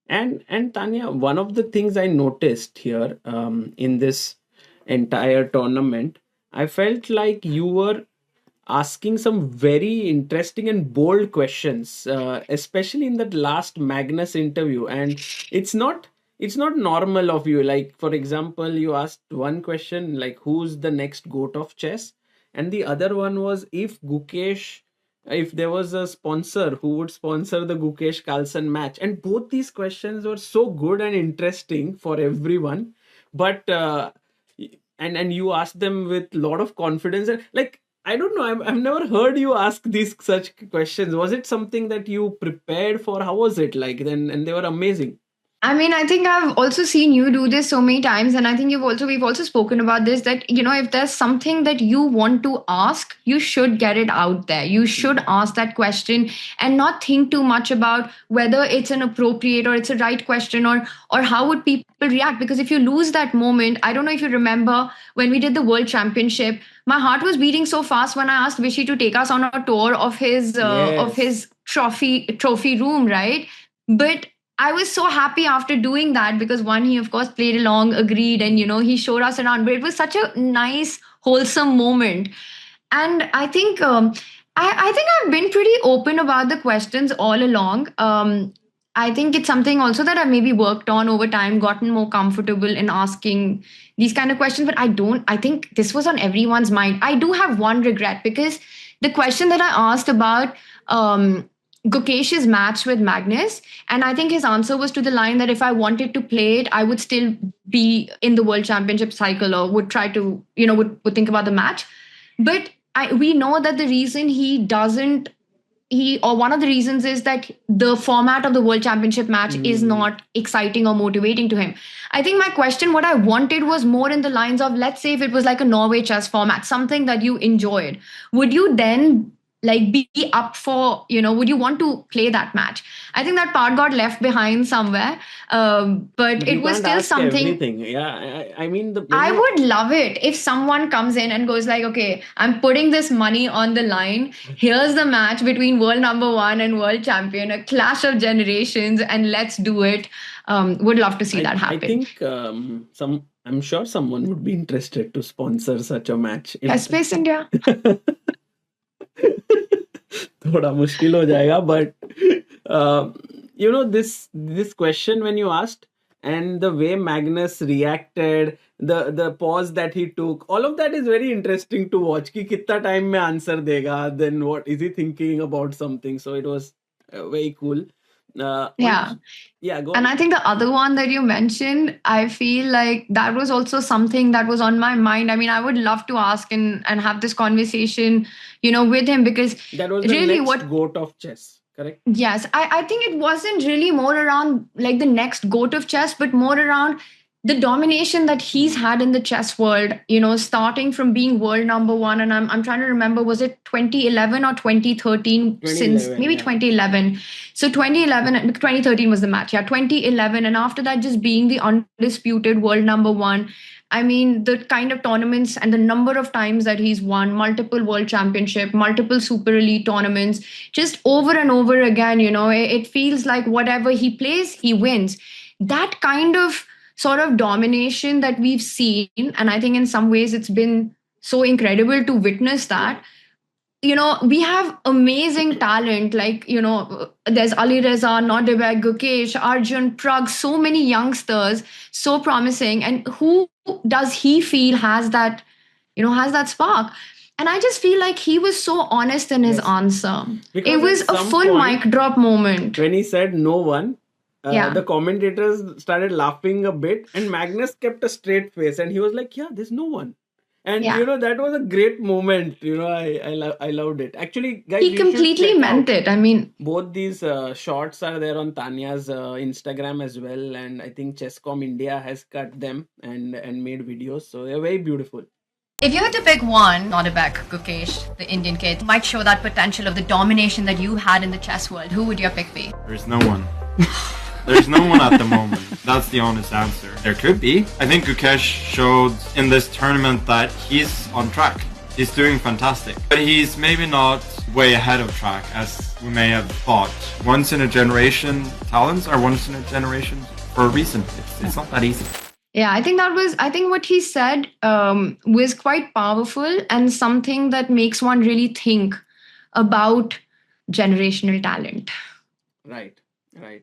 And Tanya, one of the things I noticed here, in this entire tournament, I felt like you were asking some very interesting and bold questions, especially in that last Magnus interview. And it's not normal of you. Like, for example, you asked one question like, who's the next goat of chess, and the other one was, if there was a sponsor, who would sponsor the Gukesh Carlsen match. And both these questions were so good and interesting for everyone. But and you asked them with a lot of confidence. And like, I don't know, I've never heard you ask these such questions. Was it something that you prepared for? How was it like then? And they were amazing. I mean, I think I've also seen you do this so many times, and I think we've also spoken about this, that if there's something that you want to ask, you should get it out there. You should ask that question and not think too much about whether it's an appropriate or it's a right question, or how would people react. Because if you lose that moment, I don't know if you remember when we did the World Championship, my heart was beating so fast when I asked Vishy to take us on a tour of Yes. his trophy room, right? But I was so happy after doing that, because one, he of course played along, agreed, and he showed us around. But it was such a nice, wholesome moment. And I think I think I've been pretty open about the questions all along. I think it's something also that I've maybe worked on over time, gotten more comfortable in asking these kind of questions. But I think this was on everyone's mind. I do have one regret, because the question that I asked about Gukesh's match with Magnus, and I think his answer was to the line that if I wanted to play it, I would still be in the World Championship cycle, or would try to, would think about the match. But we know that the reason he doesn't, or one of the reasons is that the format of the World Championship match is Mm. not exciting or motivating to him. I think my question, what I wanted, was more in the lines of, let's say if it was like a Norway chess format, something that you enjoyed, would you then like be up for, would you want to play that match? I think that part got left behind somewhere, but But you it was can't still ask something. everything. Yeah, I mean, the when I you would love it if someone comes in and goes like, okay, I'm putting this money on the line. Here's the match between world number one and world champion, a clash of generations, and let's do it. Would love to see that I happen. think I'm sure someone would be interested to sponsor such a match. If Chess Space India. थोड़ा मुश्किल हो जाएगा, but uh, this question when you asked, and the way Magnus reacted, the pause that he took, all of that is very interesting to watch. कि कितना time में answer देगा, then what is he thinking about something. So it was very cool. On Yeah. Yeah, go And on. I think the other one that you mentioned, I feel like that was also something that was on my mind. I mean, I would love to ask and have this conversation, with him, because That was the really next what. goat of chess, correct? Yes, I think it wasn't really more around like the next goat of chess, but more around the domination that he's Hmm. had in the chess world, starting from being world number one. And I'm trying to remember, was it 2011 or 2013? Since 2011, maybe yeah. 2011. So 2011, 2013 was the match. Yeah, 2011. And after that, just being the undisputed world number one. I mean, the kind of tournaments and the number of times that he's won, multiple world championship, multiple super elite tournaments, just over and over again, it feels like whatever he plays, he wins. That kind of sort of domination that we've seen, and I think in some ways it's been so incredible to witness Yeah. that. We have amazing talent, like, there's Ali Reza, Nodebek, Gukesh, Arjun, Prag, so many youngsters, so promising. And who does he feel has that spark? And I just feel like he was so honest in his Yes. answer. It Because at was a some full point, mic drop moment. when he said no one, Yeah. the commentators started laughing a bit, and Magnus kept a straight face, and he was like, "Yeah, there's no one." And Yeah. that was a great moment. I loved it. Actually, guys, He you should completely check meant out it. I mean, both these shots are there on Tanya's Instagram as well, and I think Chesscom India has cut them and made videos, so they're very beautiful. If you had to pick one, Nodebek, Gukesh, the Indian kid, might show that potential of the domination that you had in the chess world, who would your pick be? There's no one. There's no one at the moment. That's the honest answer. There could be. I think Gukesh showed in this tournament that he's on track. He's doing fantastic. But he's maybe not way ahead of track as we may have thought. Once in a generation talents are once in a generation for a reason. It's not that easy. Yeah, I think what he said was quite powerful and something that makes one really think about generational talent. Right, right.